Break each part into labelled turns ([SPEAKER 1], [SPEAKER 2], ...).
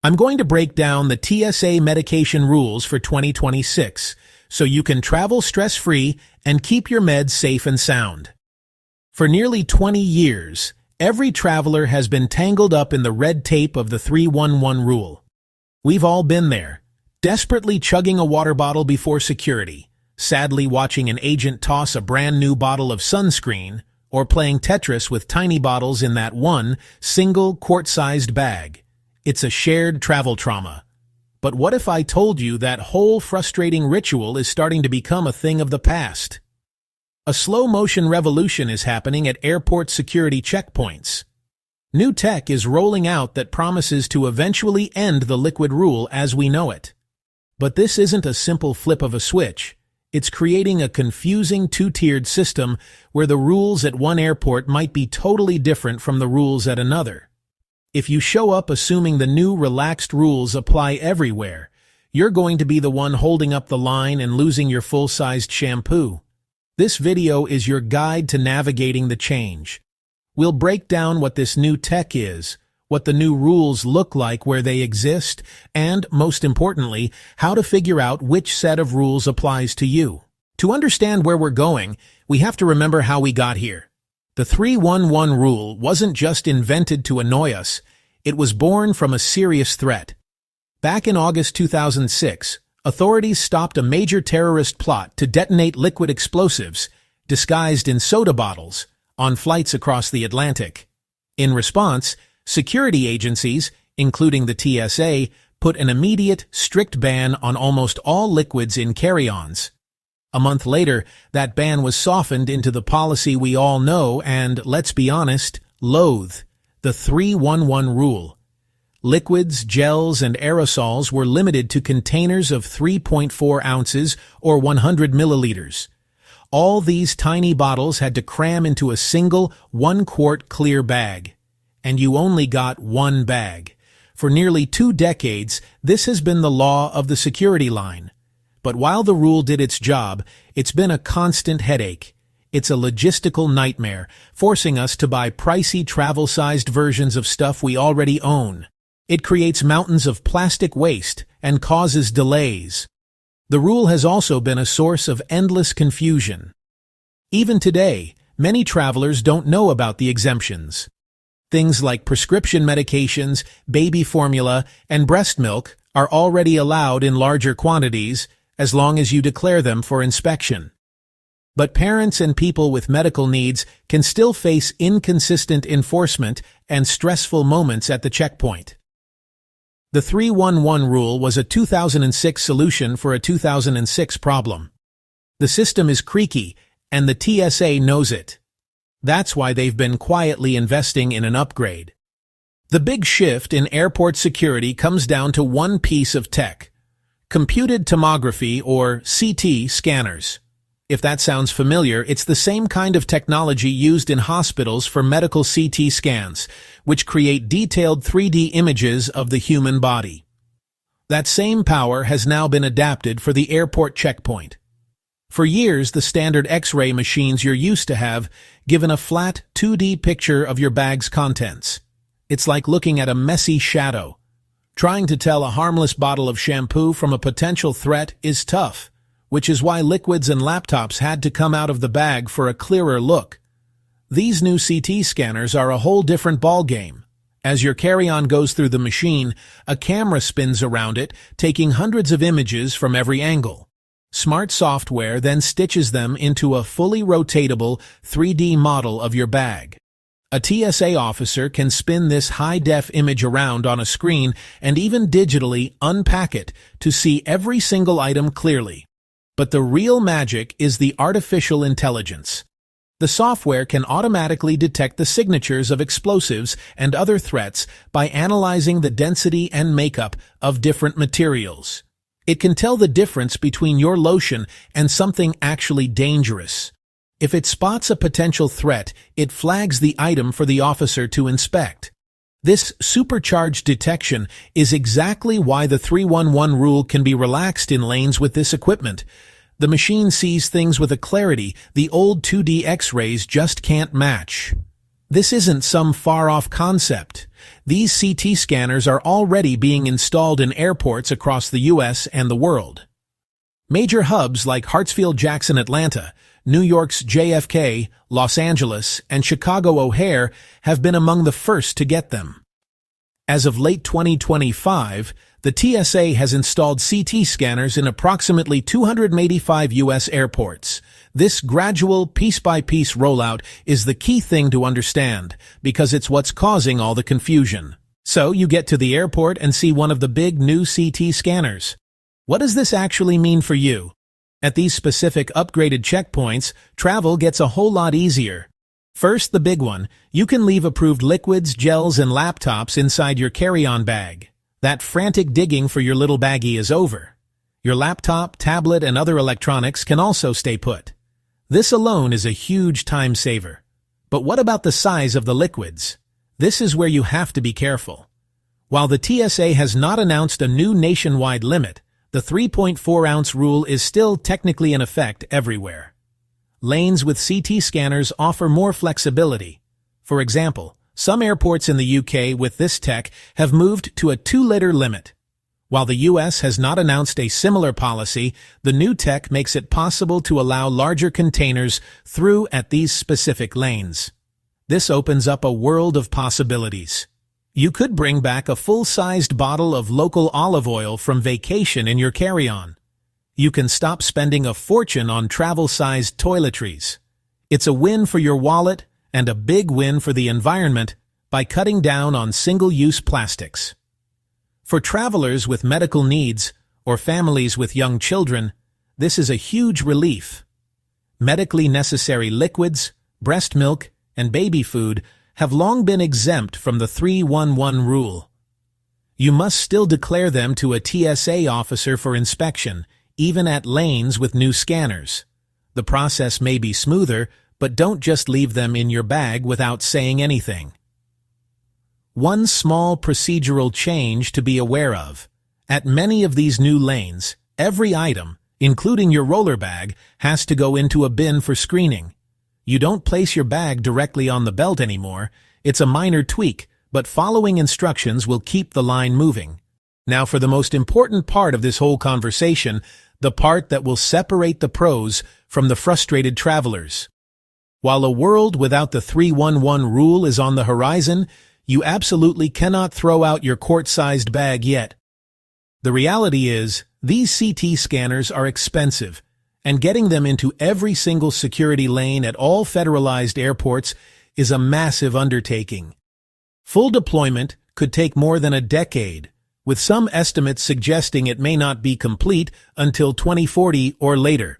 [SPEAKER 1] I'm going to break down the TSA medication rules for 2026 so you can travel stress-free and keep your meds safe and sound. For nearly 20 years, every traveler has been tangled up in the red tape of the 311 rule. We've all been there, desperately chugging a water bottle before security, sadly watching an agent toss a brand new bottle of sunscreen, or playing Tetris with tiny bottles in that one single quart-sized bag. It's a shared travel trauma. But what if I told you that whole frustrating ritual is starting to become a thing of the past? A slow-motion revolution is happening at airport security checkpoints. New tech is rolling out that promises to eventually end the liquid rule as we know it. But this isn't a simple flip of a switch. It's creating a confusing two-tiered system where the rules at one airport might be totally different from the rules at another. If you show up assuming the new relaxed rules apply everywhere, you're going to be the one holding up the line and losing your full-sized shampoo. This video is your guide to navigating the change. We'll break down what this new tech is, what the new rules look like where they exist, and, most importantly, how to figure out which set of rules applies to you. To understand where we're going, we have to remember how we got here. The 311 rule wasn't just invented to annoy us, it was born from a serious threat. Back in August 2006, authorities stopped a major terrorist plot to detonate liquid explosives, disguised in soda bottles, on flights across the Atlantic. In response, security agencies, including the TSA, put an immediate, strict ban on almost all liquids in carry-ons. A month later, that ban was softened into the policy we all know and, let's be honest, loathe, the 311 rule. Liquids, gels, and aerosols were limited to containers of 3.4 ounces or 100 milliliters. All these tiny bottles had to cram into a single 1-quart clear bag. And you only got one bag. For nearly 2 decades, this has been the law of the security line. But while the rule did its job, it's been a constant headache. It's a logistical nightmare, forcing us to buy pricey travel-sized versions of stuff we already own. It creates mountains of plastic waste and causes delays. The rule has also been a source of endless confusion. Even today, many travelers don't know about the exemptions. Things like prescription medications, baby formula, and breast milk are already allowed in larger quantities, as long as you declare them for inspection. But parents and people with medical needs can still face inconsistent enforcement and stressful moments at the checkpoint. The 311 rule was a 2006 solution for a 2006 problem. The system is creaky, and the TSA knows it. That's why they've been quietly investing in an upgrade. The big shift in airport security comes down to one piece of tech: computed tomography, or CT, scanners. If that sounds familiar, it's the same kind of technology used in hospitals for medical CT scans, which create detailed 3D images of the human body. That same power has now been adapted for the airport checkpoint. For years, the standard X-ray machines you're used to have given a flat 2D picture of your bag's contents. It's like looking at a messy shadow. Trying to tell a harmless bottle of shampoo from a potential threat is tough, which is why liquids and laptops had to come out of the bag for a clearer look. These new CT scanners are a whole different ballgame. As your carry-on goes through the machine, a camera spins around it, taking hundreds of images from every angle. Smart software then stitches them into a fully rotatable 3D model of your bag. A TSA officer can spin this high-def image around on a screen and even digitally unpack it to see every single item clearly. But the real magic is the artificial intelligence. The software can automatically detect the signatures of explosives and other threats by analyzing the density and makeup of different materials. It can tell the difference between your lotion and something actually dangerous. If it spots a potential threat, it flags the item for the officer to inspect. This supercharged detection is exactly why the 311 rule can be relaxed in lanes with this equipment. The machine sees things with a clarity the old 2D X-rays just can't match. This isn't some far-off concept. These CT scanners are already being installed in airports across the US and the world. Major hubs like Hartsfield-Jackson Atlanta, New York's JFK, Los Angeles, and Chicago O'Hare have been among the first to get them. As of late 2025, the TSA has installed CT scanners in approximately 285 U.S. airports. This gradual, piece-by-piece rollout is the key thing to understand, because it's what's causing all the confusion. So you get to the airport and see one of the big new CT scanners. What does this actually mean for you? At these specific upgraded checkpoints, travel gets a whole lot easier. First, the big one, you can leave approved liquids, gels, and laptops inside your carry-on bag. That frantic digging for your little baggie is over. Your laptop, tablet, and other electronics can also stay put. This alone is a huge time saver. But what about the size of the liquids? This is where you have to be careful. While the TSA has not announced a new nationwide limit, the 3.4-ounce rule is still technically in effect everywhere. Lanes with CT scanners offer more flexibility. For example, some airports in the UK with this tech have moved to a 2-liter limit. While the US has not announced a similar policy, the new tech makes it possible to allow larger containers through at these specific lanes. This opens up a world of possibilities. You could bring back a full-sized bottle of local olive oil from vacation in your carry-on. You can stop spending a fortune on travel-sized toiletries. It's a win for your wallet and a big win for the environment by cutting down on single-use plastics. For travelers with medical needs or families with young children, this is a huge relief. Medically necessary liquids, breast milk, and baby food have long been exempt from the 311 rule. You must still declare them to a TSA officer for inspection, even at lanes with new scanners. The process may be smoother, but don't just leave them in your bag without saying anything. One small procedural change to be aware of. At many of these new lanes, every item, including your roller bag, has to go into a bin for screening. You don't place your bag directly on the belt anymore. It's a minor tweak, but following instructions will keep the line moving. Now for the most important part of this whole conversation, the part that will separate the pros from the frustrated travelers. While a world without the 311 rule is on the horizon, you absolutely cannot throw out your quart-sized bag yet. The reality is, these CT scanners are expensive, and getting them into every single security lane at all federalized airports is a massive undertaking. Full deployment could take more than a decade, with some estimates suggesting it may not be complete until 2040 or later.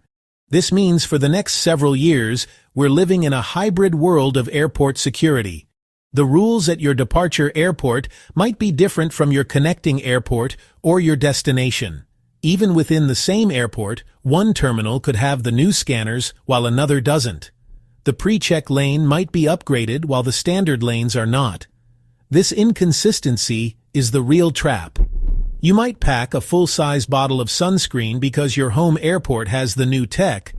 [SPEAKER 1] This means for the next several years, we're living in a hybrid world of airport security. The rules at your departure airport might be different from your connecting airport or your destination. Even within the same airport, one terminal could have the new scanners while another doesn't. The PreCheck lane might be upgraded while the standard lanes are not. This inconsistency is the real trap. You might pack a full-size bottle of sunscreen because your home airport has the new tech,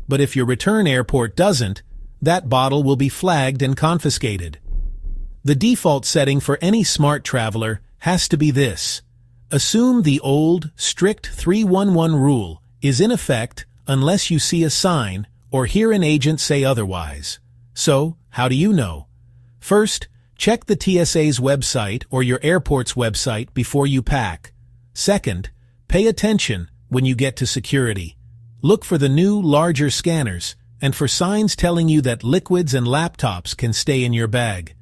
[SPEAKER 1] but if your return airport doesn't, that bottle will be flagged and confiscated. The default setting for any smart traveler has to be this. Assume the old, strict 311 rule is in effect unless you see a sign or hear an agent say otherwise. So, how do you know? First, check the TSA's website or your airport's website before you pack. Second, pay attention when you get to security. Look for the new, larger scanners and for signs telling you that liquids and laptops can stay in your bag.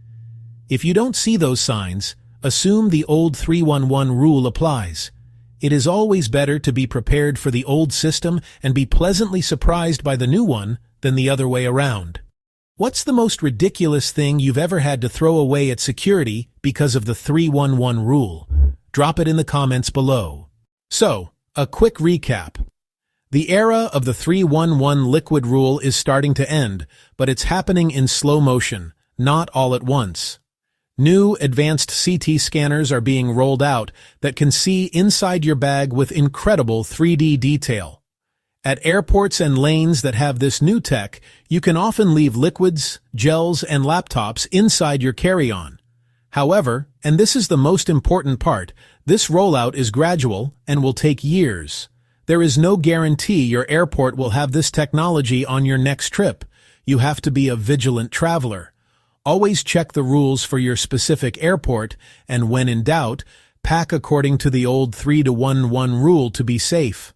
[SPEAKER 1] If you don't see those signs, assume the old 311 rule applies. It is always better to be prepared for the old system and be pleasantly surprised by the new one than the other way around. What's the most ridiculous thing you've ever had to throw away at security because of the 311 rule? Drop it in the comments below. So, a quick recap. The era of the 311 liquid rule is starting to end, but it's happening in slow motion, not all at once. New advanced CT scanners are being rolled out that can see inside your bag with incredible 3D detail. At airports and lanes that have this new tech, you can often leave liquids, gels, and laptops inside your carry-on. However, and this is the most important part, this rollout is gradual and will take years. There is no guarantee your airport will have this technology on your next trip. You have to be a vigilant traveler. Always check the rules for your specific airport, and when in doubt, pack according to the old 3-to-1-1 rule to be safe.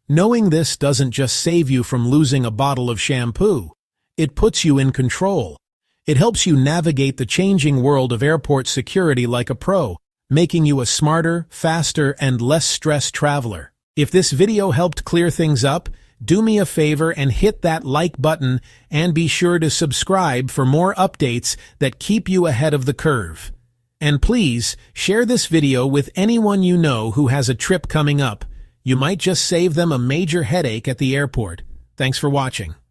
[SPEAKER 1] Knowing this doesn't just save you from losing a bottle of shampoo. It puts you in control. It helps you navigate the changing world of airport security like a pro, making you a smarter, faster, and less stressed traveler. If this video helped clear things up, do me a favor and hit that like button, and be sure to subscribe for more updates that keep you ahead of the curve. And please, share this video with anyone you know who has a trip coming up. You might just save them a major headache at the airport. Thanks for watching.